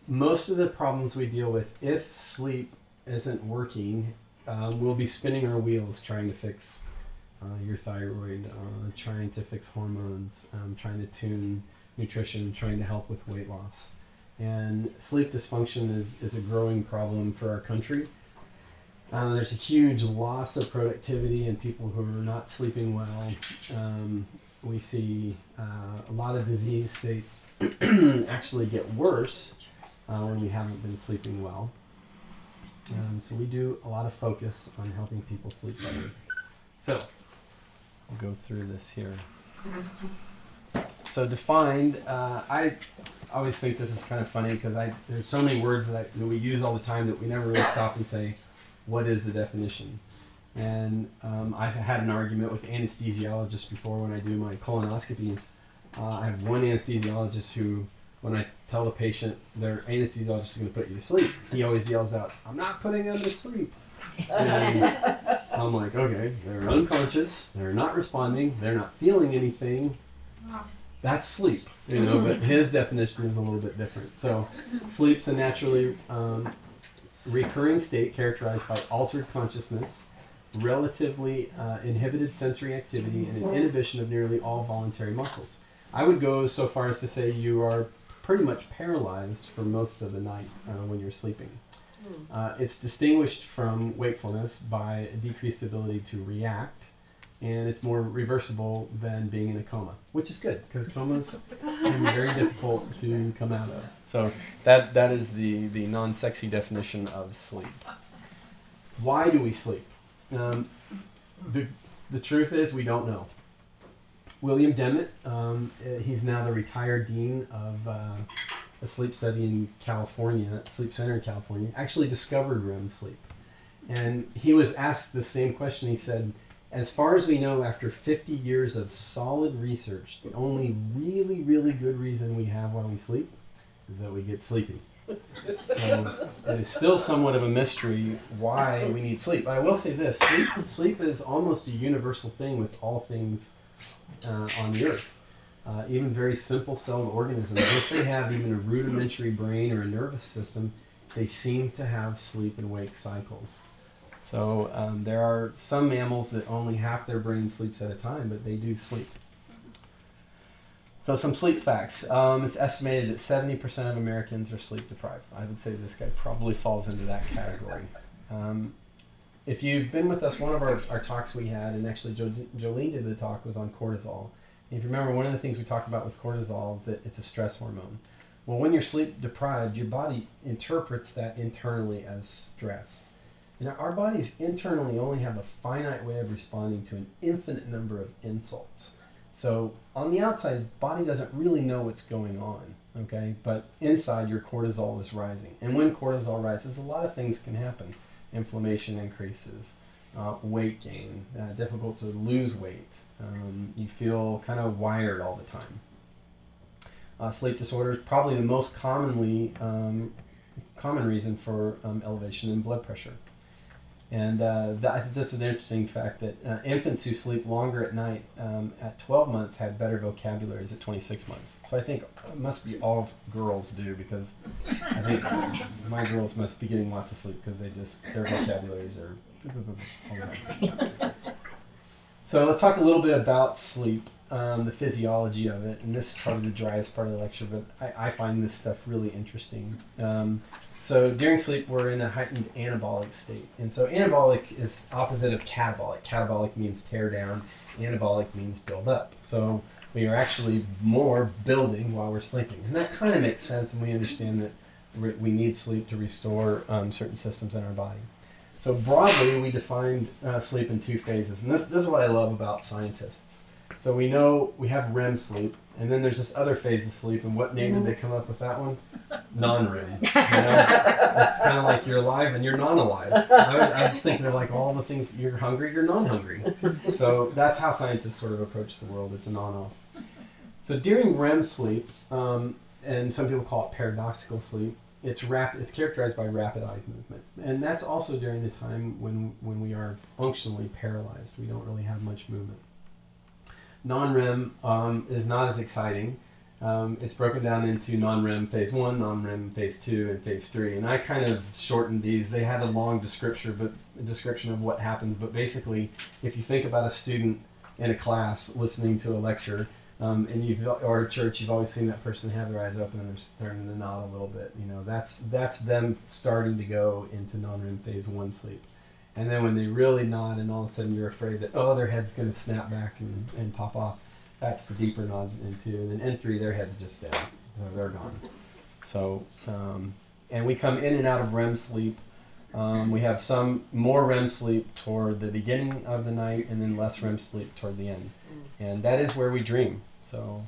most of the problems we deal with, if sleep isn't working, we'll be spinning our wheels trying to fix your thyroid, trying to fix hormones, trying to tune nutrition, trying to help with weight loss. And sleep dysfunction is a growing problem for our country. There's a huge loss of productivity in people who are not sleeping well. We see a lot of disease states actually get worse when we haven't been sleeping well. So we do a lot of focus on helping people sleep better. So I'll go through this here. So defined, I always think this is kind of funny because there's so many words that we use all the time that we never really stop and say, what is the definition? And I've had an argument with anesthesiologists before when I do my colonoscopies. I have one anesthesiologist who, when I tell the patient their anesthesiologist is going to put you to sleep, he always yells out, "I'm not putting them to sleep." And I'm like, okay, they're unconscious, they're not responding, they're not feeling anything. That's sleep, but his definition is a little bit different. So sleep's a naturally recurring state characterized by altered consciousness, relatively inhibited sensory activity, and an inhibition of nearly all voluntary muscles. I would go so far as to say you are pretty much paralyzed for most of the night when you're sleeping. It's distinguished from wakefulness by a decreased ability to react, and it's more reversible than being in a coma, which is good because comas can be very difficult to come out of. So that is the non-sexy definition of sleep. Why do we sleep? The truth is we don't know. William Demmett, he's now the retired dean of a sleep study in California, Sleep Center in California, actually discovered REM sleep. And he was asked the same question. He said, as far as we know, after 50 years of solid research, the only really, really good reason we have why we sleep is that we get sleepy. So it is still somewhat of a mystery why we need sleep. But I will say this, sleep is almost a universal thing with all things on the earth. Even very simple-celled organisms, if they have even a rudimentary brain or a nervous system, they seem to have sleep and wake cycles. So there are some mammals that only half their brain sleeps at a time, but they do sleep. So some sleep facts. It's estimated that 70% of Americans are sleep deprived. I would say this guy probably falls into that category. If you've been with us, one of our talks we had, and actually Jolene did the talk, was on cortisol. And if you remember, one of the things we talked about with cortisol is that it's a stress hormone. Well, when you're sleep deprived, your body interprets that internally as stress. And our bodies internally only have a finite way of responding to an infinite number of insults. So on the outside, body doesn't really know what's going on, okay? But inside, your cortisol is rising. And when cortisol rises, a lot of things can happen. Inflammation increases, weight gain, difficult to lose weight. You feel kind of wired all the time. Sleep disorders, probably the most common reason for elevation in blood pressure. And I think this is an interesting fact that infants who sleep longer at night at 12 months had better vocabularies at 26 months. So I think it must be all girls do, because I think my girls must be getting lots of sleep because their vocabularies are all right. So let's talk a little bit about sleep, the physiology of it. And this is probably the driest part of the lecture, but I find this stuff really interesting. So during sleep, we're in a heightened anabolic state. And so anabolic is opposite of catabolic. Catabolic means tear down. Anabolic means build up. So we are actually more building while we're sleeping. And that kind of makes sense, and we understand that we need sleep to restore certain systems in our body. So broadly, we defined sleep in two phases. And this is what I love about scientists. So we know we have REM sleep, and then there's this other phase of sleep. And what name did they come up with that one? Non-REM. It's kind of like you're alive and you're non-alive. I was thinking of like all the things, you're hungry, you're non-hungry. So that's how scientists sort of approach the world. It's an on-off. So during REM sleep, and some people call it paradoxical sleep, it's characterized by rapid eye movement. And that's also during the time when we are functionally paralyzed. We don't really have much movement. Non-REM is not as exciting. It's broken down into non-REM phase 1, non-REM phase 2, and phase 3. And I kind of shortened these. They had a long description of what happens, but basically, if you think about a student in a class listening to a lecture, or a church, you've always seen that person have their eyes open and they're starting to nod a little bit. That's them starting to go into non-REM phase 1 sleep. And then when they really nod and all of a sudden you're afraid that, their head's going to snap back and pop off, that's the deeper nods into. And then N3, their head's just down. So they're gone. So, and we come in and out of REM sleep. We have some more REM sleep toward the beginning of the night and then less REM sleep toward the end. And that is where we dream. So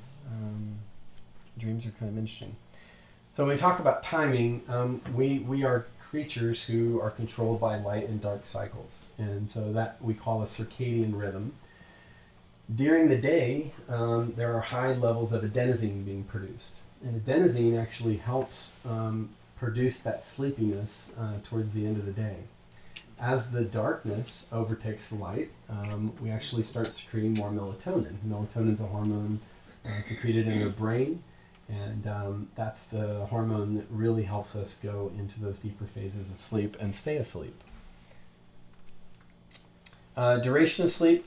dreams are kind of interesting. So when we talk about timing, we are creatures who are controlled by light and dark cycles. And so that we call a circadian rhythm. During the day, there are high levels of adenosine being produced. And adenosine actually helps produce that sleepiness towards the end of the day. As the darkness overtakes the light, we actually start secreting more melatonin. Melatonin is a hormone secreted in the brain, and that's the hormone that really helps us go into those deeper phases of sleep and stay asleep. Duration of sleep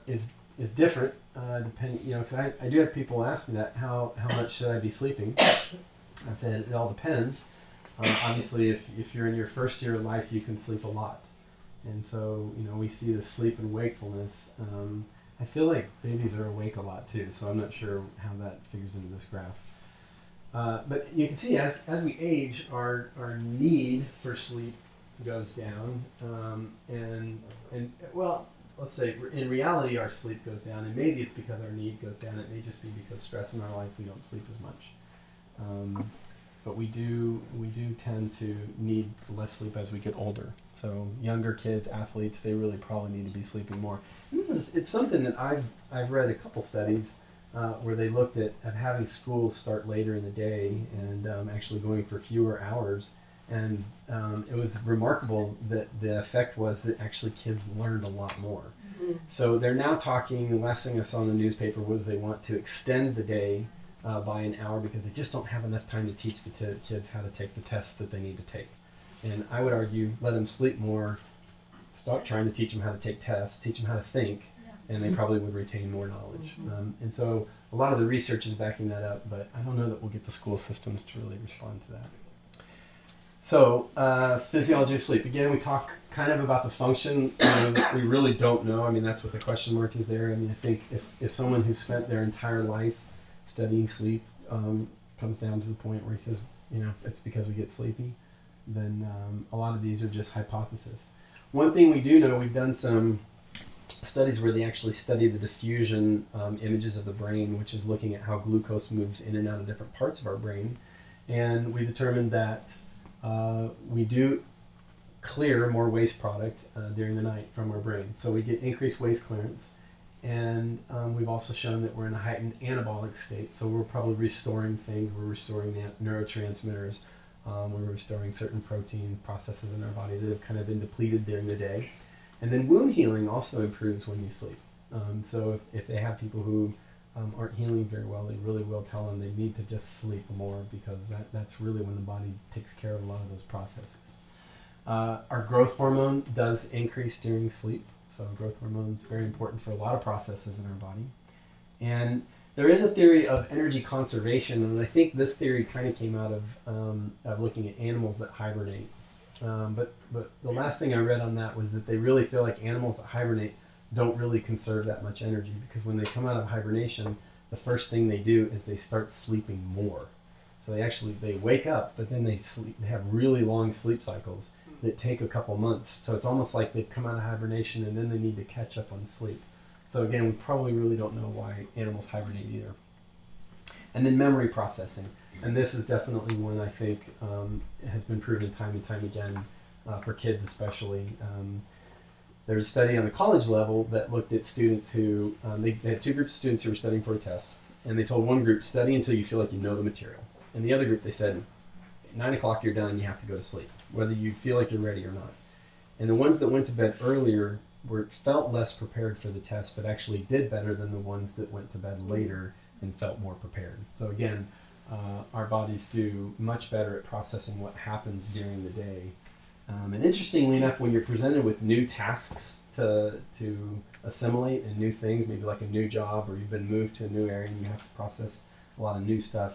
is different, depending, because I do have people ask me that, how much should I be sleeping? I said it all depends. Obviously, if you're in your first year of life, you can sleep a lot. And so, we see the sleep and wakefulness. I feel like babies are awake a lot too, so I'm not sure how that figures into this graph. But you can see as we age, our need for sleep goes down. And let's say in reality, our sleep goes down, and maybe it's because our need goes down. It may just be because stress in our life, we don't sleep as much. But we do tend to need less sleep as we get older. So younger kids, athletes, they really probably need to be sleeping more. And it's something that I've read a couple studies where they looked at having schools start later in the day and actually going for fewer hours. And it was remarkable that the effect was that actually kids learned a lot more. Mm-hmm. So they're now talking, the last thing I saw in the newspaper was they want to extend the day by an hour because they just don't have enough time to teach the kids how to take the tests that they need to take. And I would argue, let them sleep more, stop trying to teach them how to take tests, teach them how to think, and they probably would retain more knowledge. Mm-hmm. And so a lot of the research is backing that up, but I don't know that we'll get the school systems to really respond to that. So physiology of sleep. Again, we talk kind of about the function. We really don't know. I mean, that's what the question mark is there. I mean, I think if someone who spent their entire life studying sleep comes down to the point where he says, it's because we get sleepy, then a lot of these are just hypotheses. One thing we do know, we've done some studies where they actually study the diffusion images of the brain, which is looking at how glucose moves in and out of different parts of our brain. And we determined that we do clear more waste product during the night from our brain. So we get increased waste clearance. And we've also shown that we're in a heightened anabolic state. So we're probably restoring things. We're restoring neurotransmitters. We're restoring certain protein processes in our body that have kind of been depleted during the day. And then wound healing also improves when you sleep. So if they have people who aren't healing very well, they really will tell them they need to just sleep more because that's really when the body takes care of a lot of those processes. Our growth hormone does increase during sleep. So growth hormone is very important for a lot of processes in our body. And there is a theory of energy conservation, and I think this theory kind of came out of looking at animals that hibernate. But the last thing I read on that was that they really feel like animals that hibernate don't really conserve that much energy because when they come out of hibernation, the first thing they do is they start sleeping more. So they wake up, but then they have really long sleep cycles that take a couple months. So it's almost like they've come out of hibernation and then they need to catch up on sleep. So again, we probably really don't know why animals hibernate either. And then memory processing. And this is definitely one I think has been proven time and time again for kids especially. There's a study on the college level that looked at students who, they had two groups of students who were studying for a test. And they told one group, study until you feel like you know the material. And the other group, they said, at 9 o'clock you're done, you have to go to sleep, whether you feel like you're ready or not. And the ones that went to bed earlier felt less prepared for the test, but actually did better than the ones that went to bed later and felt more prepared. So again, our bodies do much better at processing what happens during the day. And interestingly enough, when you're presented with new tasks to assimilate and new things, maybe like a new job or you've been moved to a new area and you have to process a lot of new stuff,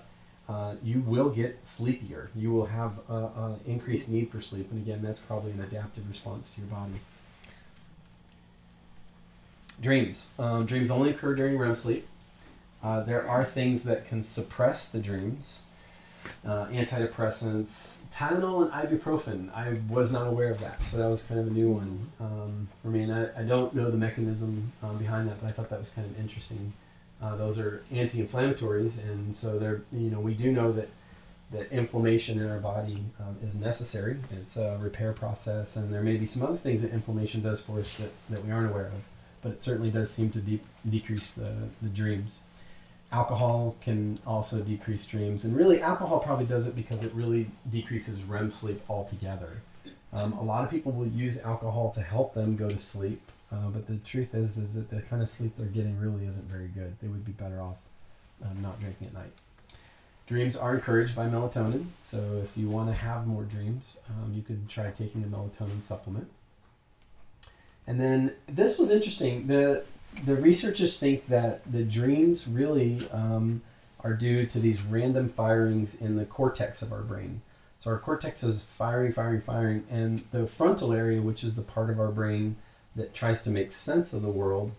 you will get sleepier. You will have an increased need for sleep. And again, that's probably an adaptive response to your body. Dreams. Dreams only occur during REM sleep. There are things that can suppress the dreams. Antidepressants, Tylenol and ibuprofen. I was not aware of that, so that was kind of a new one for me. And I don't know the mechanism behind that, but I thought that was kind of interesting. Those are anti-inflammatories, and so they're, we do know that inflammation in our body is necessary. It's a repair process, and there may be some other things that inflammation does for us that we aren't aware of, but it certainly does seem to decrease the dreams. Alcohol can also decrease dreams, and really alcohol probably does it because it really decreases REM sleep altogether. A lot of people will use alcohol to help them go to sleep, but the truth is that the kind of sleep they're getting really isn't very good. They would be better off not drinking at night. Dreams are encouraged by melatonin, so if you want to have more dreams, you could try taking a melatonin supplement. And then this was interesting. The researchers think that the dreams really are due to these random firings in the cortex of our brain. So our cortex is firing, and the frontal area, which is the part of our brain that tries to make sense of the world,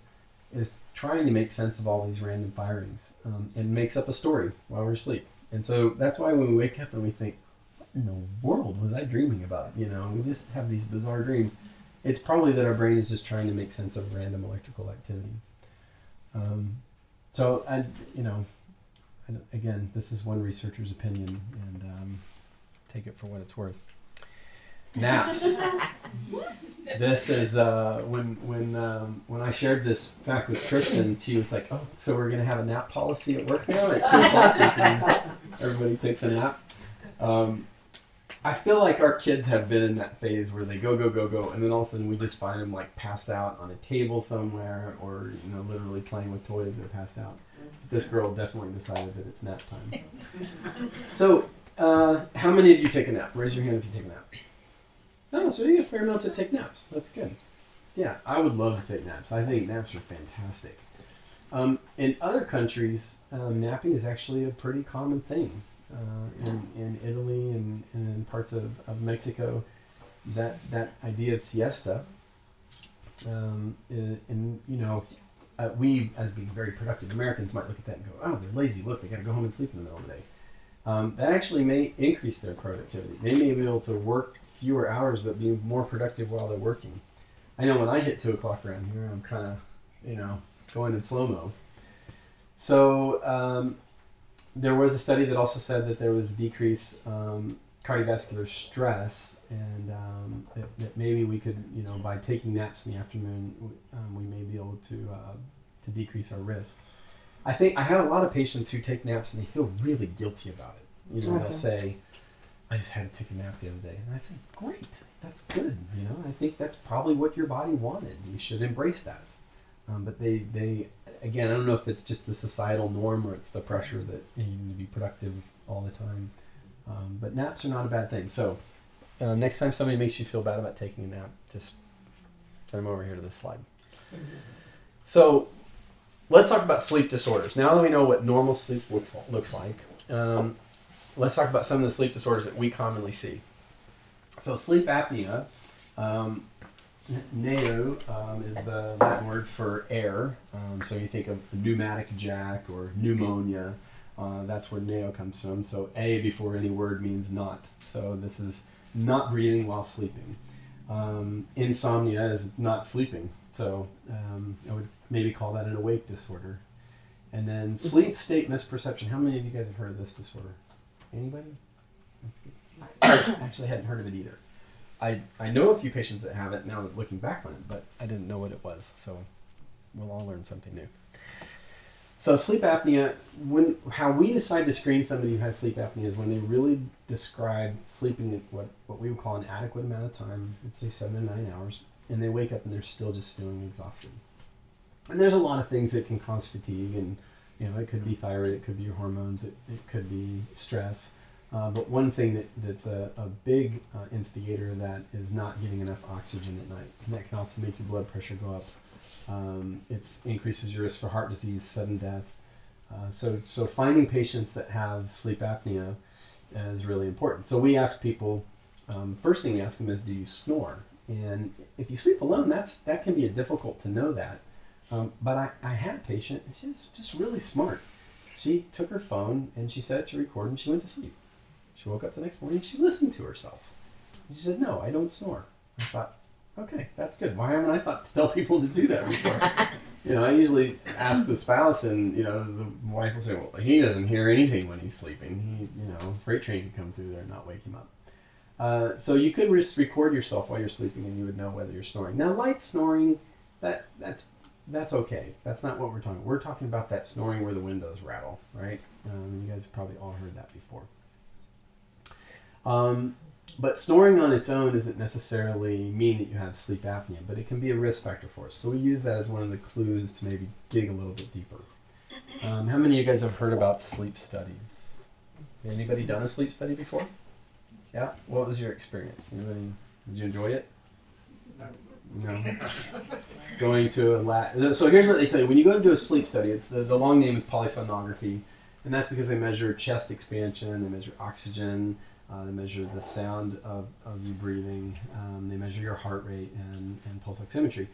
is trying to make sense of all these random firings. It makes up a story while we're asleep. And so that's why when we wake up and we think, what in the world was I dreaming about? We just have these bizarre dreams. It's probably that our brain is just trying to make sense of random electrical activity. Again, this is one researcher's opinion, and take it for what it's worth. Naps. This is when I shared this fact with Kristen, she was like, "Oh, so we're gonna have a nap policy at work now at 2:00. Everybody takes a nap." I feel like our kids have been in that phase where they go, and then all of a sudden we just find them like passed out on a table somewhere, or literally playing with toys that are passed out. This girl definitely decided that it's nap time. So, how many of you take a nap? Raise your hand if you take a nap. No, so you have fair amounts that take naps. That's good. Yeah, I would love to take naps. I think naps are fantastic. In other countries, napping is actually a pretty common thing. In Italy and in parts of Mexico, that idea of siesta, we as being very productive Americans might look at that and go, "Oh, they're lazy. Look, they got to go home and sleep in the middle of the day." That actually may increase their productivity. They may be able to work fewer hours but be more productive while they're working. I know when I hit 2:00 around here, I'm kind of going in slow-mo. So there was a study that also said that there was decreased cardiovascular stress, and that maybe we could, by taking naps in the afternoon, we may be able to decrease our risk. I think I have a lot of patients who take naps and they feel really guilty about it. They'll say, "I just had to take a nap the other day," and I say, "Great, that's good. I think that's probably what your body wanted. You should embrace that." But they again, I don't know if it's just the societal norm or it's the pressure that you need to be productive all the time. But naps are not a bad thing. So next time somebody makes you feel bad about taking a nap, just send them over here to this slide. So let's talk about sleep disorders. Now that we know what normal sleep looks like, let's talk about some of the sleep disorders that we commonly see. So sleep apnea, pneo is the Latin word for air. So you think of a pneumatic jack or pneumonia. That's where neo comes from. So A before any word means not. So this is not breathing while sleeping. Insomnia is not sleeping. So I would maybe call that an awake disorder. And then sleep state misperception. How many of you guys have heard of this disorder? Anybody? That's good. I actually hadn't heard of it either. I know a few patients that have it now that looking back on it, but I didn't know what it was. So we'll all learn something new. So sleep apnea, how we decide to screen somebody who has sleep apnea is when they really describe sleeping at what we would call an adequate amount of time, let's say 7 to 9 hours, and they wake up and they're still just feeling exhausted. And there's a lot of things that can cause fatigue, and It could be thyroid, it could be your hormones, it could be stress. But one thing that's a big instigator that is not getting enough oxygen at night, and that can also make your blood pressure go up. It increases your risk for heart disease, sudden death. So finding patients that have sleep apnea is really important. So we ask people, first thing we ask them is, do you snore? And if you sleep alone, that can be difficult to know that. But I had a patient, and she was just really smart. She took her phone and she set it to record and she went to sleep. She woke up the next morning, she listened to herself. She said, no, I don't snore. I thought, okay, that's good. Why haven't I thought to tell people to do that before? I usually ask the spouse, and the wife will say, well, he doesn't hear anything when he's sleeping. Freight train could come through there and not wake him up. So you could just record yourself while you're sleeping, and you would know whether you're snoring. Now, light snoring, that's okay. That's not what we're talking about. We're talking about that snoring where the windows rattle, right? You guys have probably all heard that before. But snoring on its own doesn't necessarily mean that you have sleep apnea, but it can be a risk factor for us. So we use that as one of the clues to maybe dig a little bit deeper. How many of you guys have heard about sleep studies? Anybody done a sleep study before? Yeah? What was your experience? Did you enjoy it? No. Going to a lab. So here's what they tell you. When you go to do a sleep study, it's the long name is polysomnography, and that's because they measure chest expansion, they measure oxygen, they measure the sound of you breathing, they measure your heart rate and pulse oximetry.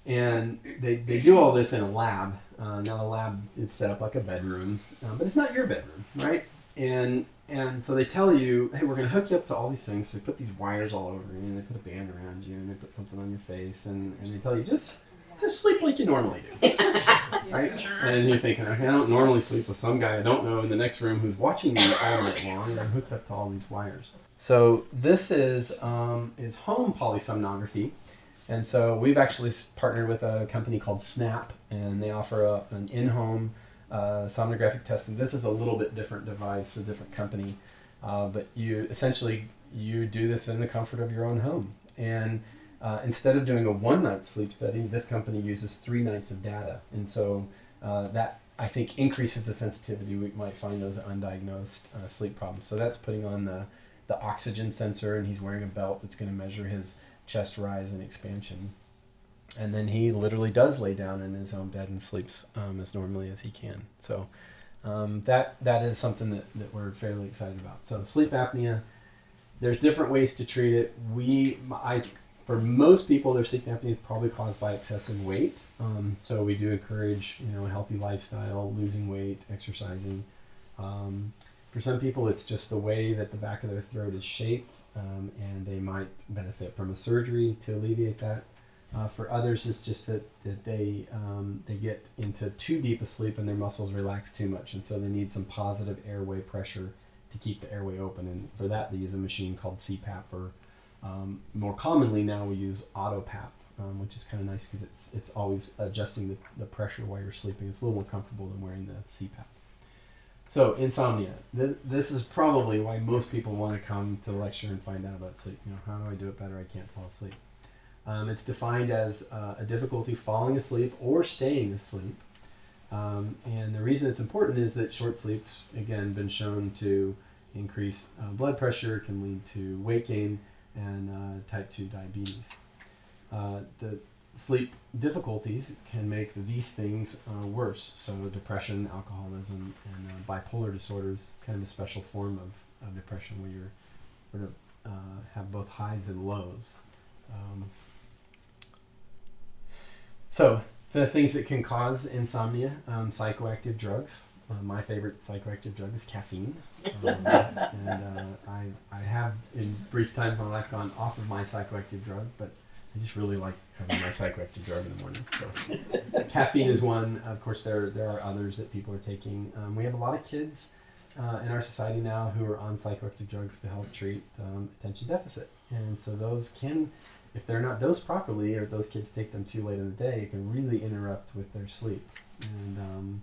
And they do all this in a lab. Now the lab is set up like a bedroom, but it's not your bedroom, right? And so they tell you, hey, we're going to hook you up to all these things. So they put these wires all over you, and they put a band around you, and they put something on your face, and they tell you, just sleep like you normally do, right? And you're thinking, okay, I don't normally sleep with some guy I don't know in the next room who's watching me all night long, and I'm hooked up to all these wires. So this is home polysomnography. And so we've actually partnered with a company called Snap, and they offer an in-home sonographic test. And this is a little bit different device, a different company, but you do this in the comfort of your own home. And instead of doing a one-night sleep study, this company uses 3 nights of data. And so that, I think, increases the sensitivity. We might find those undiagnosed sleep problems. So that's putting on the oxygen sensor, and he's wearing a belt that's going to measure his chest rise and expansion. And then he literally does lay down in his own bed and sleeps as normally as he can. So that is something that we're fairly excited about. So sleep apnea, there's different ways to treat it. For most people, their sleep apnea is probably caused by excessive weight. So we do encourage a healthy lifestyle, losing weight, exercising. For some people, it's just the way that the back of their throat is shaped, and they might benefit from a surgery to alleviate that. For others, it's just that they get into too deep a sleep and their muscles relax too much, and so they need some positive airway pressure to keep the airway open. And for that, they use a machine called CPAP, or more commonly now we use AutoPAP, which is kind of nice because it's always adjusting the pressure while you're sleeping. It's a little more comfortable than wearing the CPAP. So insomnia. This is probably why most people want to come to the lecture and find out about sleep. How do I do it better? I can't fall asleep. It's defined as a difficulty falling asleep or staying asleep. And the reason it's important is that short sleep's, again, been shown to increase blood pressure, can lead to weight gain, and type 2 diabetes. The sleep difficulties can make these things worse. So depression, alcoholism, and bipolar disorders, kind of a special form of depression where you're sort of have both highs and lows. So the things that can cause insomnia, psychoactive drugs. My favorite psychoactive drug is caffeine. I have, in brief times in my life, gone off of my psychoactive drug, but I just really like having my psychoactive drug in the morning. So caffeine is one. Of course, there are others that people are taking. We have a lot of kids in our society now who are on psychoactive drugs to help treat attention deficit. And so those can, if they're not dosed properly, or if those kids take them too late in the day, it can really interrupt with their sleep. And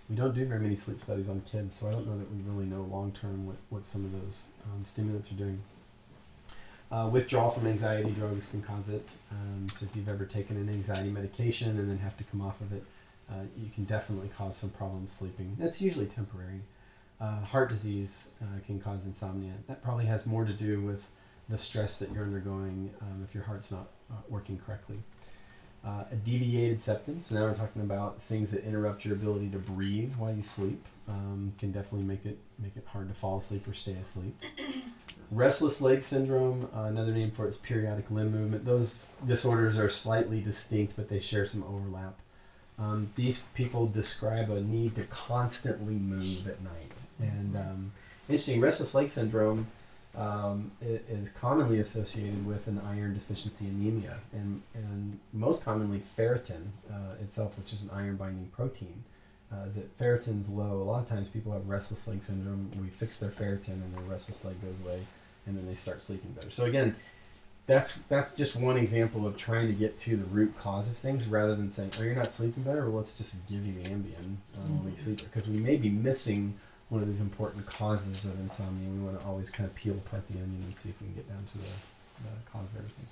we don't do very many sleep studies on kids, so I don't know that we really know long-term what some of those stimulants are doing. Withdrawal from anxiety drugs can cause it. So if you've ever taken an anxiety medication and then have to come off of it, you can definitely cause some problems sleeping. That's usually temporary. Heart disease can cause insomnia. That probably has more to do with the stress that you're undergoing if your heart's not working correctly. A deviated septum, so now we're talking about things that interrupt your ability to breathe while you sleep, can definitely make it hard to fall asleep or stay asleep. Restless leg syndrome, another name for it is periodic limb movement. Those disorders are slightly distinct, but they share some overlap. These people describe a need to constantly move at night. And interesting, restless leg syndrome it is commonly associated with an iron deficiency anemia, and most commonly ferritin itself, which is an iron-binding protein. Is that ferritin's low. A lot of times people have restless leg syndrome. We fix their ferritin and their restless leg goes away, and then they start sleeping better. So again, that's just one example of trying to get to the root cause of things rather than saying, oh, you're not sleeping better, well, let's just give you Ambien when you sleep, because we may be missing one of these important causes of insomnia. We want to always kind of peel apart the onion and see if we can get down to the cause of everything.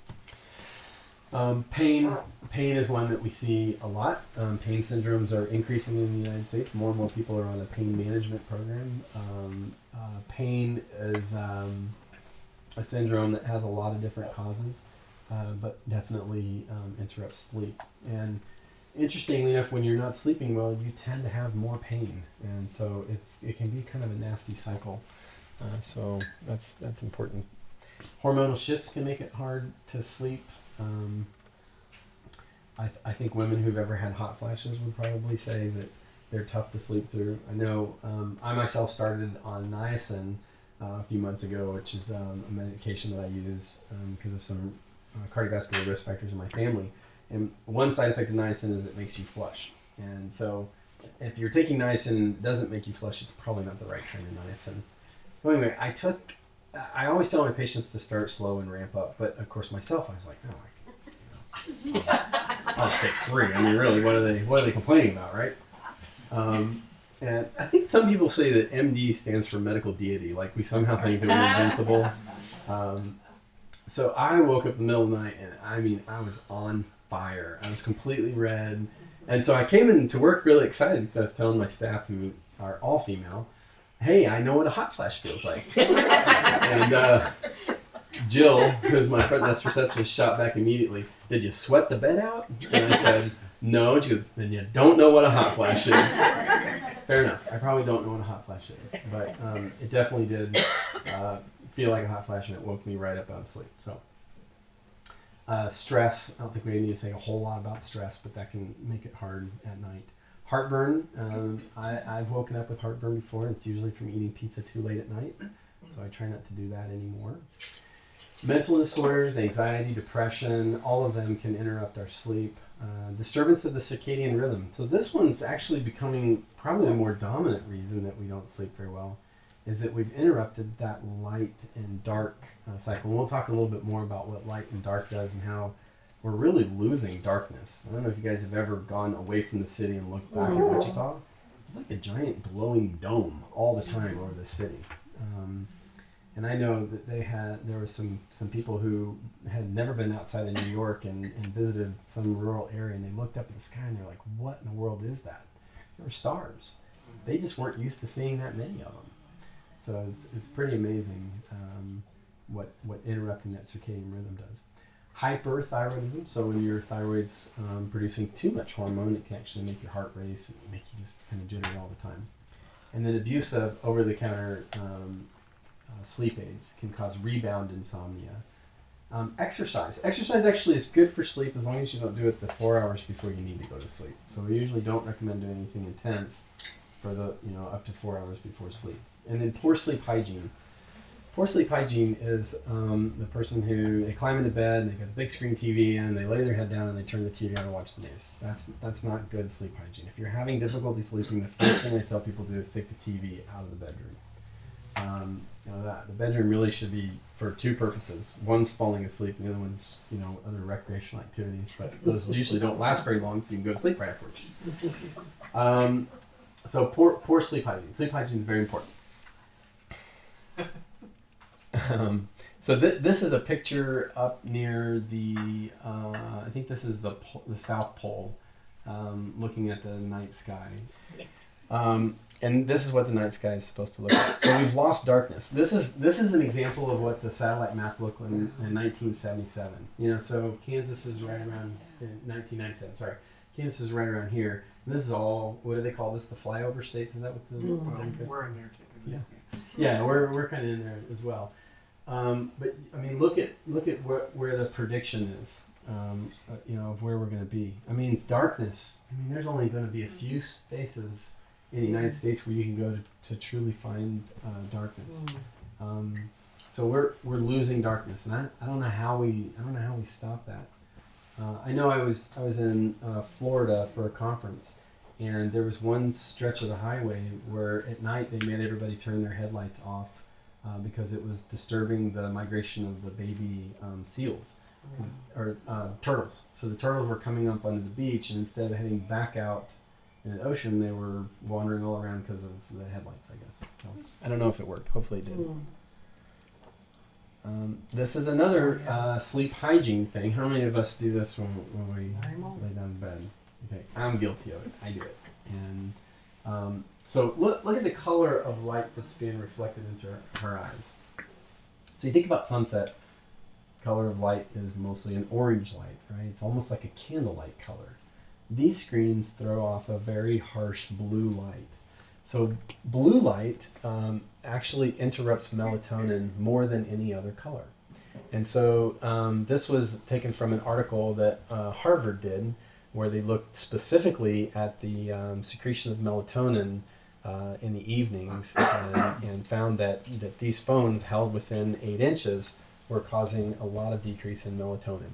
Pain is one that we see a lot. Pain syndromes are increasing in the United States. More and more people are on a pain management program. Pain is a syndrome that has a lot of different causes, but definitely interrupts sleep. And interestingly enough, when you're not sleeping well, you tend to have more pain, and so it can be kind of a nasty cycle. So that's important. Hormonal shifts can make it hard to sleep. I think women who've ever had hot flashes would probably say that they're tough to sleep through. I know I myself started on niacin a few months ago, which is a medication that I use because of some cardiovascular risk factors in my family. And one side effect of niacin is it makes you flush. And so if you're taking niacin and it doesn't make you flush, it's probably not the right kind of niacin. But anyway, I always tell my patients to start slow and ramp up. But of course myself, I was like, no, I'll just take 3. I mean, really, what are they complaining about, right? And I think some people say that MD stands for medical deity. Like we somehow think that we're invincible. So I woke up in the middle of the night and I was on fire. I was completely red. And so I came into work really excited because I was telling my staff, who are all female, hey, I know what a hot flash feels like. And Jill, who's my front desk receptionist, shot back immediately, did you sweat the bed out? And I said, no. And she goes, then you don't know what a hot flash is. Fair enough. I probably don't know what a hot flash is. But it definitely did feel like a hot flash, and it woke me right up out of sleep. So stress, I don't think we need to say a whole lot about stress, but that can make it hard at night. Heartburn, I've woken up with heartburn before. It's usually from eating pizza too late at night, so I try not to do that anymore. Mental disorders, anxiety, depression, all of them can interrupt our sleep. Disturbance of the circadian rhythm. So this one's actually becoming probably the more dominant reason that we don't sleep very well, is that we've interrupted that light and dark cycle. And we'll talk a little bit more about what light and dark does and how we're really losing darkness. I don't know if you guys have ever gone away from the city and looked back at Wichita. It's like a giant glowing dome all the time over the city. And I know that there were some people who had never been outside of New York and visited some rural area, and they looked up at the sky and they're like, what in the world is that? There were stars. They just weren't used to seeing that many of them. So it's pretty amazing what interrupting that circadian rhythm does. Hyperthyroidism, so when your thyroid's producing too much hormone, it can actually make your heart race and make you just kind of jittery all the time. And then abuse of over-the-counter sleep aids can cause rebound insomnia. Exercise actually is good for sleep as long as you don't do it the 4 hours before you need to go to sleep. So we usually don't recommend doing anything intense for up to 4 hours before sleep. And then poor sleep hygiene. Poor sleep hygiene is the person who, they climb into bed and they got the big screen TV in, they lay their head down and they turn the TV on and watch the news. That's not good sleep hygiene. If you're having difficulty sleeping, the first thing I tell people to do is take the TV out of the bedroom. The bedroom really should be for 2 purposes. One's falling asleep, and the other one's other recreational activities. But those usually don't last very long, so you can go to sleep right afterwards. So poor sleep hygiene. Sleep hygiene is very important. So this is a picture up near the I think this is the South Pole. looking at the night sky. And this is what the night sky is supposed to look like. So we've lost darkness. This is an example of what the satellite map looked like in 1977. So Kansas is right around 1997. Sorry, Kansas is right around here. And this is all, what do they call this? The flyover states? Is that what the? We're in there too. Yeah, we're kind of in there as well. But I mean, look at where the prediction is. Of where we're going to be. I mean, darkness. I mean, there's only going to be a few spaces in the United States where you can go to truly find darkness. So we're losing darkness, and I don't know how we stop that. I know I was in Florida for a conference, and there was one stretch of the highway where at night they made everybody turn their headlights off because it was disturbing the migration of the baby seals or turtles. So the turtles were coming up onto the beach, and instead of heading back out in the ocean, they were wandering all around because of the headlights, I guess. So I don't know if it worked. Hopefully it did. This is another sleep hygiene thing. How many of us do this when we lay down in bed? Okay, I'm guilty of it. I do it. And so look at the color of light that's being reflected into her eyes. So you think about sunset, color of light is mostly an orange light, right? It's almost like a candlelight color. These screens throw off a very harsh blue light. So blue light actually interrupts melatonin more than any other color. And so this was taken from an article that Harvard did, where they looked specifically at the secretion of melatonin in the evenings and found that these phones held within 8 inches were causing a lot of decrease in melatonin.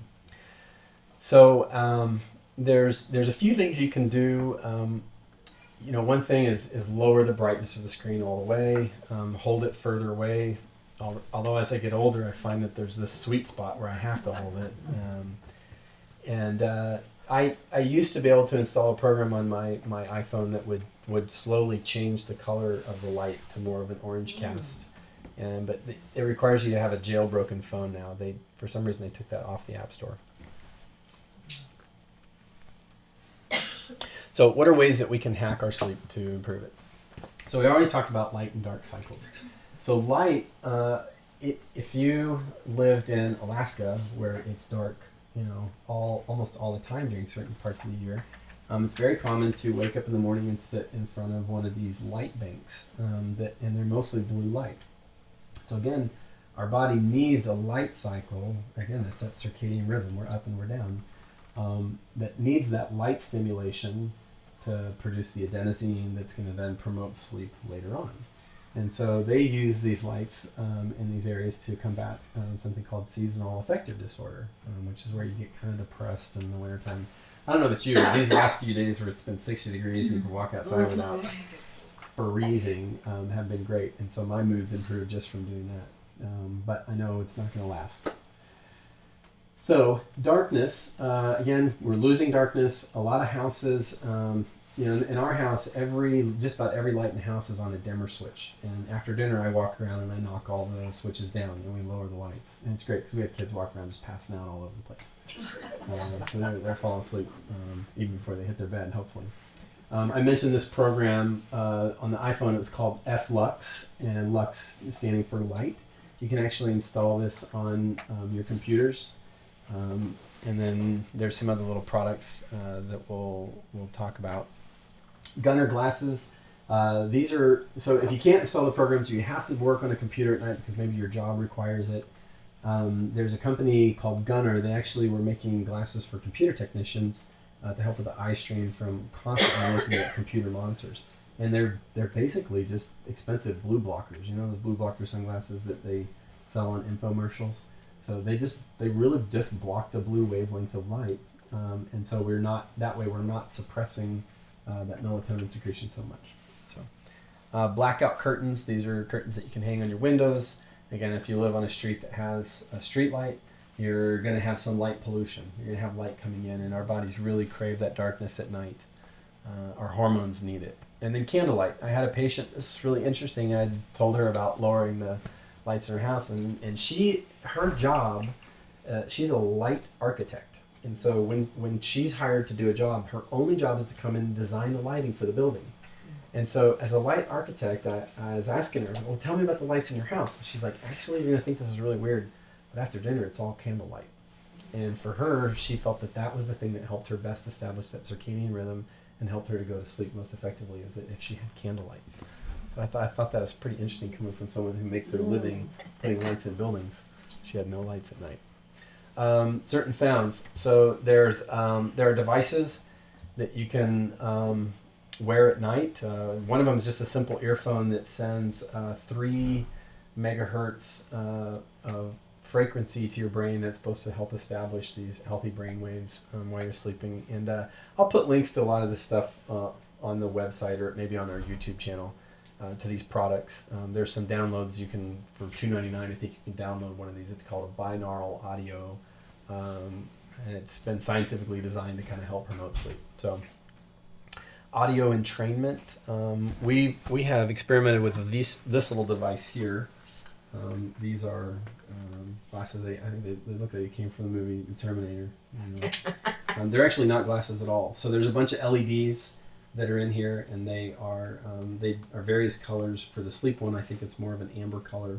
So there's a few things you can do. One thing is lower the brightness of the screen all the way, hold it further away. Although as I get older, I find that there's this sweet spot where I have to hold it. I used to be able to install a program on my iPhone that would slowly change the color of the light to more of an orange cast. But it requires you to have a jailbroken phone now. For some reason, they took that off the App Store. So what are ways that we can hack our sleep to improve it? So we already talked about light and dark cycles. So light, if you lived in Alaska where it's dark, almost all the time during certain parts of the year, it's very common to wake up in the morning and sit in front of one of these light banks, and they're mostly blue light. So again, our body needs a light cycle. Again, that's that circadian rhythm. We're up and we're down. That needs that light stimulation to produce the adenosine that's going to then promote sleep later on. And so they use these lights in these areas to combat something called seasonal affective disorder, which is where you get kind of depressed in the wintertime. I don't know about you, but these last few days where it's been 60 degrees and you can walk outside without freezing have been great. And so my mood's improved just from doing that. But I know it's not going to last. So darkness, again, we're losing darkness. A lot of houses, in our house, just about every light in the house is on a dimmer switch. And after dinner, I walk around and I knock all the switches down and we lower the lights. And it's great because we have kids walking around just passing out all over the place. So they're falling asleep even before they hit their bed, hopefully. I mentioned this program on the iPhone. It was called F-Lux, and Lux is standing for light. You can actually install this on your computers. And then there's some other little products that we'll talk about. Gunner glasses. These are, so if you can't install the programs, you have to work on a computer at night because maybe your job requires it. There's a company called Gunner. They actually were making glasses for computer technicians to help with the eye strain from constantly looking at computer monitors. And they're basically just expensive blue blockers. Those blue blocker sunglasses that they sell on infomercials. So they really just block the blue wavelength of light, and so we're not suppressing that melatonin secretion so much. So blackout curtains. These are curtains that you can hang on your windows. Again, if you live on a street that has a street light, you're going to have some light pollution. You're going to have light coming in, and our bodies really crave that darkness at night. Our hormones need it. And then candlelight. I had a patient. This is really interesting. I told her about lowering the lights in her house, and her job, she's a light architect. And so when she's hired to do a job, her only job is to come in and design the lighting for the building. And so as a light architect, I was asking her, well, tell me about the lights in your house. And she's like, actually, you're going to think this is really weird, but after dinner, it's all candlelight. And for her, she felt that that was the thing that helped her best establish that circadian rhythm and helped her to go to sleep most effectively, is that if she had candlelight. So I thought that was pretty interesting coming from someone who makes their living putting lights in buildings. She had no lights at night. Certain sounds. So there are devices that you can wear at night. One of them is just a simple earphone that sends 3 megahertz of frequency to your brain that's supposed to help establish these healthy brain waves while you're sleeping. And I'll put links to a lot of this stuff on the website or maybe on our YouTube channel to these products. There's some downloads you can, for $2.99, I think you can download one of these. It's called a binaural audio, and it's been scientifically designed to kind of help promote sleep. So audio entrainment. We have experimented with this little device here. These are glasses. I think they look like they came from the movie The Terminator. They're actually not glasses at all. So there's a bunch of LEDs that are in here, and they are various colors. For the sleep one, I think it's more of an amber color.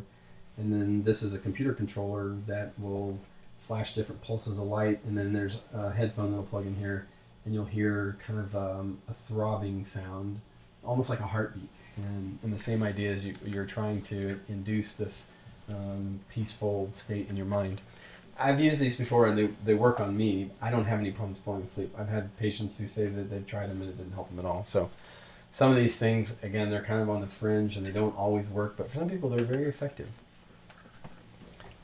And then this is a computer controller that will flash different pulses of light. And then there's a headphone that'll plug in here, and you'll hear kind of a throbbing sound, almost like a heartbeat. And the same idea is you're trying to induce this peaceful state in your mind. I've used these before, and they work on me. I don't have any problems falling asleep. I've had patients who say that they've tried them and it didn't help them at all. So some of these things, again, they're kind of on the fringe and they don't always work, but for some people they're very effective.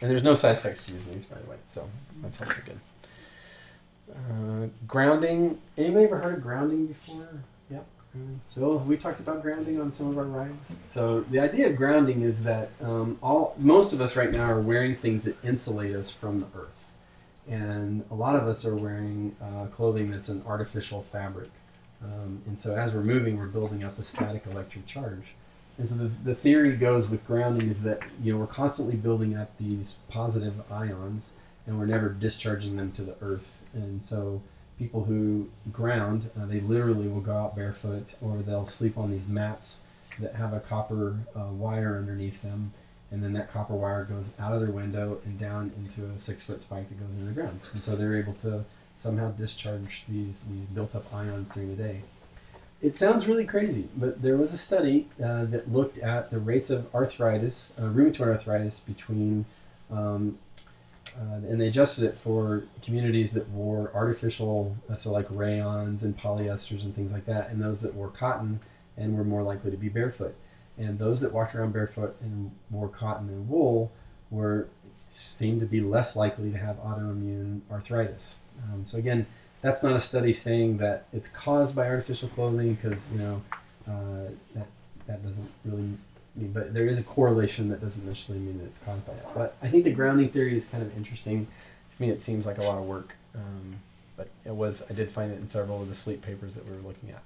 And there's no side effects to using these, by the way, so that's also good. Grounding. Anybody ever heard of grounding before? Yep. So we talked about grounding on some of our rides. So the idea of grounding is that most of us right now are wearing things that insulate us from the earth, and a lot of us are wearing clothing that's an artificial fabric. And so as we're moving, we're building up a static electric charge. And so the theory goes with grounding is that we're constantly building up these positive ions, and we're never discharging them to the earth. And so people who ground, they literally will go out barefoot, or they'll sleep on these mats that have a copper wire underneath them, and then that copper wire goes out of their window and down into a 6-foot spike that goes in the ground. And so they're able to somehow discharge these built-up ions during the day. It sounds really crazy, but there was a study that looked at the rates of arthritis, rheumatoid arthritis, between and they adjusted it for communities that wore artificial, so like rayons and polyesters and things like that, and those that wore cotton and were more likely to be barefoot. And those that walked around barefoot and wore cotton and wool seemed to be less likely to have autoimmune arthritis. So again, that's not a study saying that it's caused by artificial clothing, because that doesn't really. But there is a correlation that doesn't necessarily mean that it's caused by it. But I think the grounding theory is kind of interesting. To me, it seems like a lot of work, but I did find it in several of the sleep papers that we were looking at.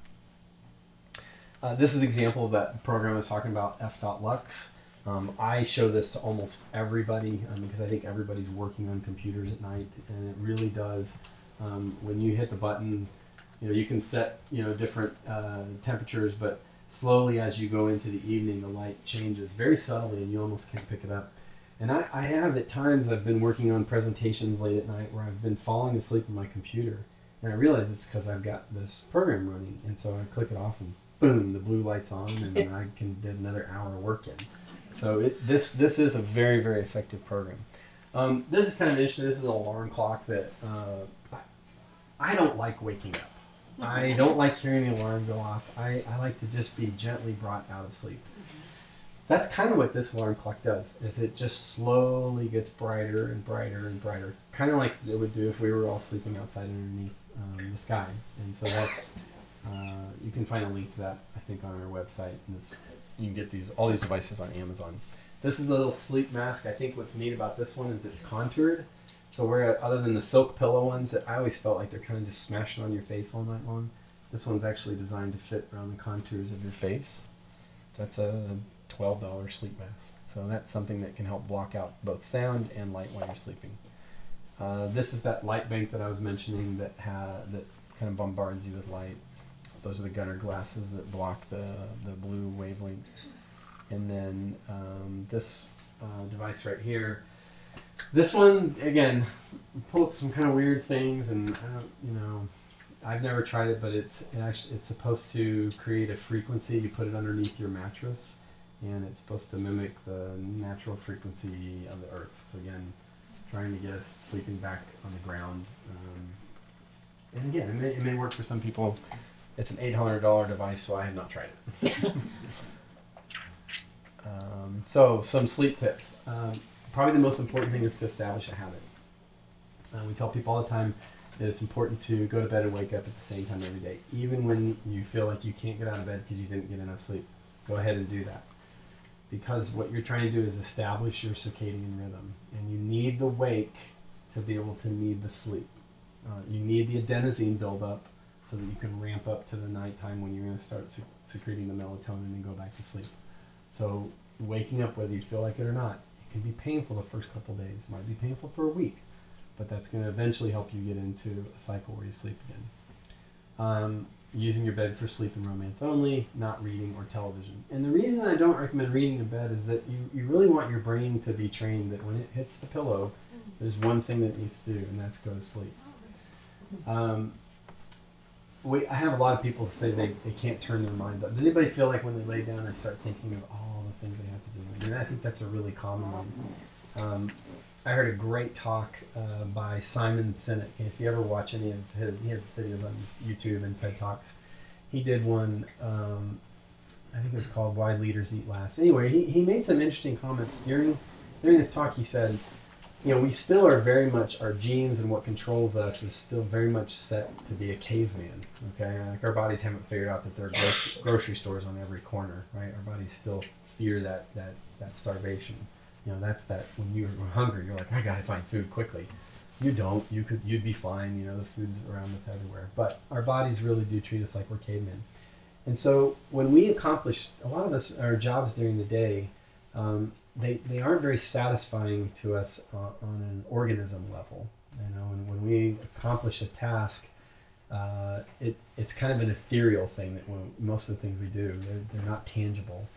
This is an example of that program I was talking about, F.Lux. I show this to almost everybody because I think everybody's working on computers at night, and it really does. When you hit the button, you can set different temperatures, but slowly as you go into the evening, the light changes very subtly and you almost can't pick it up. And I have at times, I've been working on presentations late at night where I've been falling asleep on my computer, and I realize it's because I've got this program running, and so I click it off and boom, the blue light's on, and I can get another hour of work in. So this is a very, very effective program. This is kind of interesting. This is an alarm clock that I don't like waking up. I don't like hearing the alarm go off. I like to just be gently brought out of sleep. That's kind of what this alarm clock does, is it just slowly gets brighter and brighter and brighter, kind of like it would do if we were all sleeping outside underneath the sky. And so that's, you can find a link to that, I think, on our website. And you can get all these devices on Amazon. This is a little sleep mask. I think what's neat about this one is it's contoured. So other than the silk pillow ones that I always felt like they're kind of just smashing on your face all night long, this one's actually designed to fit around the contours of your face. That's a $12 sleep mask. So that's something that can help block out both sound and light while you're sleeping. This is that light bank that I was mentioning that that kind of bombards you with light. Those are the gunner glasses that block the blue wavelength. And then this device right here. This one, again, pull up some kind of weird things, and I've never tried it, but it's supposed to create a frequency. You put it underneath your mattress, and it's supposed to mimic the natural frequency of the earth. So again, trying to get us sleeping back on the ground. And again, it may work for some people. It's an $800 device, so I have not tried it. So some sleep tips. Probably the most important thing is to establish a habit. We tell people all the time that it's important to go to bed and wake up at the same time every day, even when you feel like you can't get out of bed because you didn't get enough sleep. Go ahead and do that, because what you're trying to do is establish your circadian rhythm, and you need the wake to be able to need the sleep. You need the adenosine buildup so that you can ramp up to the nighttime when you're going to start secreting the melatonin and go back to sleep. So waking up, whether you feel like it or not, it can be painful the first couple days. It might be painful for a week, but that's going to eventually help you get into a cycle where you sleep again. Using your bed for sleep and romance only, not reading or television. And the reason I don't recommend reading in bed is that you really want your brain to be trained that when it hits the pillow, there's one thing that it needs to do, and that's go to sleep. I have a lot of people say they can't turn their minds off. Does anybody feel like when they lay down they start thinking of all the things they have to do? And I think that's a really common one. I heard a great talk by Simon Sinek. If you ever watch any of he has videos on YouTube and TED Talks. He did one, I think it was called Why Leaders Eat Last. Anyway, he made some interesting comments. During this talk, he said, we still are very much, our genes and what controls us is still very much set to be a caveman, okay? Like our bodies haven't figured out that there are grocery stores on every corner, right? Our bodies still fear that starvation. That's that when you're hungry, you're like, I gotta find food quickly. You don't. You'd be fine. The food's around us everywhere. But our bodies really do treat us like we're cavemen. And so when we accomplish, a lot of us, our jobs during the day, they aren't very satisfying to us on an organism level. And when we accomplish a task, it's kind of an ethereal thing that most of the things we do, they're not tangible.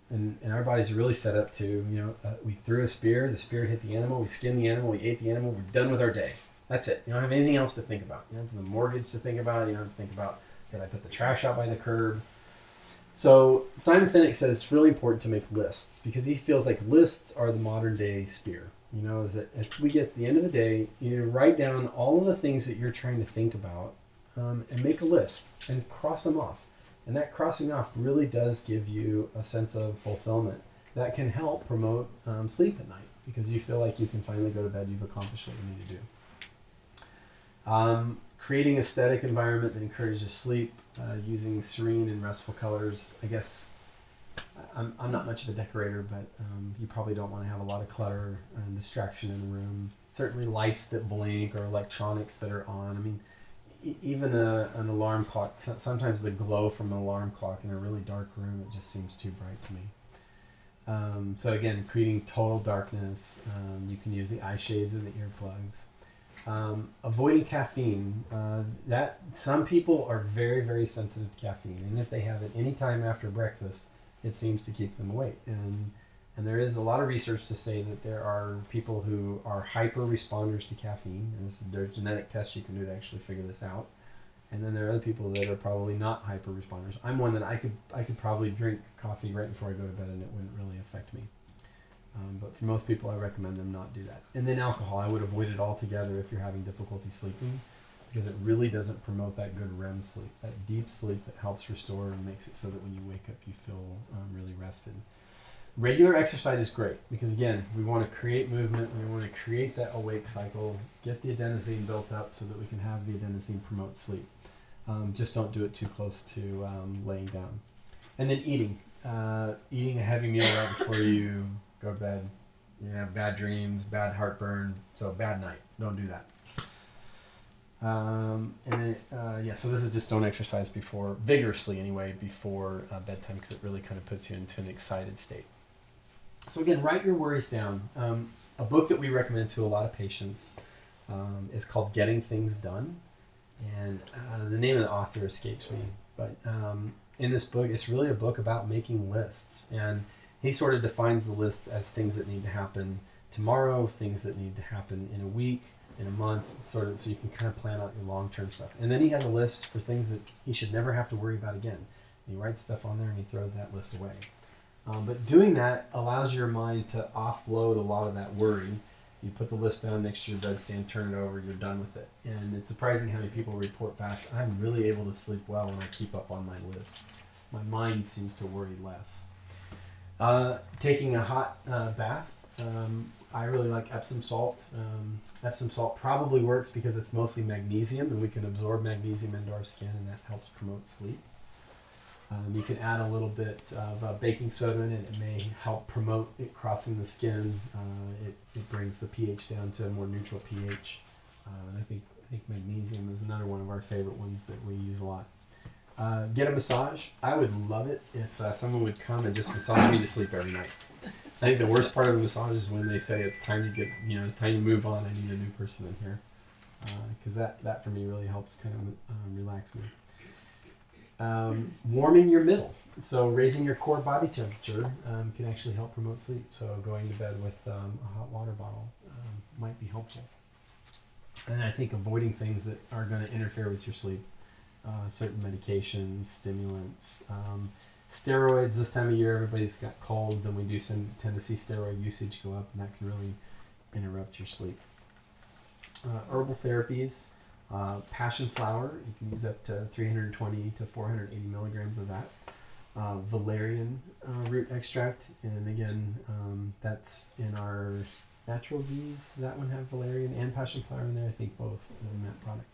And our bodies are really set up to, we threw a spear, the spear hit the animal, we skinned the animal, we ate the animal, we're done with our day. That's it. You don't have anything else to think about. You don't have the mortgage to think about. You don't have to think about, did I put the trash out by the curb? So Simon Sinek says it's really important to make lists because he feels like lists are the modern day spear. Is that if we get to the end of the day, write down all of the things that you're trying to think about and make a list and cross them off. And that crossing off really does give you a sense of fulfillment that can help promote sleep at night because you feel like you can finally go to bed, you've accomplished what you need to do. Creating aesthetic environment that encourages sleep, using serene and restful colors. I guess I'm not much of a decorator, but you probably don't want to have a lot of clutter and distraction in the room. Certainly lights that blink or electronics that are on. I mean, even an alarm clock, sometimes the glow from an alarm clock in a really dark room, it just seems too bright to me. So again, creating total darkness. You can use the eye shades or the earplugs. Avoiding caffeine. That some people are very, very sensitive to caffeine, and if they have it any time after breakfast, it seems to keep them awake. And there is a lot of research to say that there are people who are hyper responders to caffeine, and there are genetic tests you can do to actually figure this out. And then there are other people that are probably not hyper responders. I'm one that I could probably drink coffee right before I go to bed and it wouldn't really affect me. But for most people, I recommend them not do that. And then alcohol, I would avoid it altogether if you're having difficulty sleeping, because it really doesn't promote that good REM sleep, that deep sleep that helps restore and makes it so that when you wake up, you feel really rested. Regular exercise is great because, again, we want to create movement. We want to create that awake cycle, get the adenosine built up so that we can have the adenosine promote sleep. Just don't do it too close to laying down. And then eating. Eating a heavy meal right before you go to bed. You have bad dreams, bad heartburn, so bad night. Don't do that. And then, so this is just don't exercise vigorously anyway, before bedtime, because it really kind of puts you into an excited state. So again, write your worries down. A book that we recommend to a lot of patients is called Getting Things Done. And the name of the author escapes me. But in this book, it's really a book about making lists. And he sort of defines the lists as things that need to happen tomorrow, things that need to happen in a week, in a month, sort of, so you can kind of plan out your long-term stuff. And then he has a list for things that he should never have to worry about again. And he writes stuff on there and he throws that list away. But doing that allows your mind to offload a lot of that worry. You put the list down next to your bedstand, turn it over, you're done with it. And it's surprising how many people report back, I'm really able to sleep well when I keep up on my lists. My mind seems to worry less. Taking a hot bath. I really like Epsom salt. Epsom salt probably works because it's mostly magnesium, and we can absorb magnesium into our skin, and that helps promote sleep. You can add a little bit of baking soda in it. It may help promote it crossing the skin. It brings the pH down to a more neutral pH. I think magnesium is another one of our favorite ones that we use a lot. Get a massage. I would love it if someone would come and just massage me to sleep every night. I think the worst part of the massage is when they say it's time to get, it's time to move on. I need a new person in here, because that for me really helps kind of relax me. Warming your middle. So raising your core body temperature can actually help promote sleep. So going to bed with a hot water bottle might be helpful. And I think avoiding things that are going to interfere with your sleep. Certain medications, stimulants, steroids. This time of year, everybody's got colds, and we do tend to see steroid usage go up, and that can really interrupt your sleep. Herbal therapies. Passion flower, you can use up to 320 to 480 milligrams of that. Valerian root extract, and again, that's in our Natural Z's. That one have valerian and passion flower in there. I think both is in that product.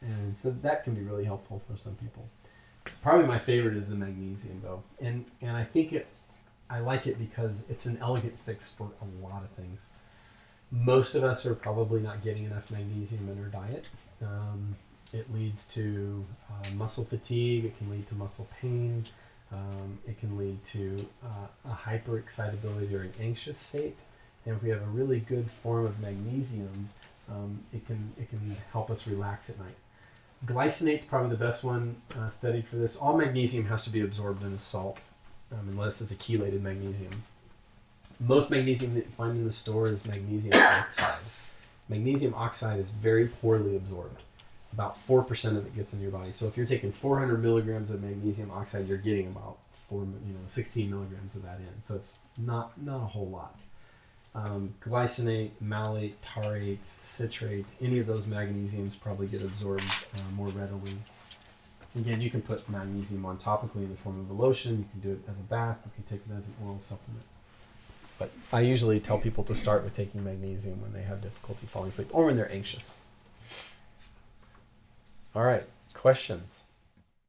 And so that can be really helpful for some people. Probably my favorite is the magnesium though. And I think I like it because it's an elegant fix for a lot of things. Most of us are probably not getting enough magnesium in our diet. It leads to muscle fatigue. It can lead to muscle pain. It can lead to a hyperexcitability or an anxious state. And if we have a really good form of magnesium, it can help us relax at night. Glycinate's probably the best one studied for this. All magnesium has to be absorbed in a salt, unless it's a chelated magnesium. Most magnesium that you find in the store is magnesium oxide. Magnesium oxide is very poorly absorbed. About 4% of it gets in your body. So if you're taking 400 milligrams of magnesium oxide, you're getting about 16 milligrams of that in. So it's not a whole lot. Glycinate, malate, tarate, citrate, any of those magnesiums probably get absorbed more readily. Again, you can put magnesium on topically in the form of a lotion. You can do it as a bath. You can take it as an oral supplement. But I usually tell people to start with taking magnesium when they have difficulty falling asleep or when they're anxious. All right, questions?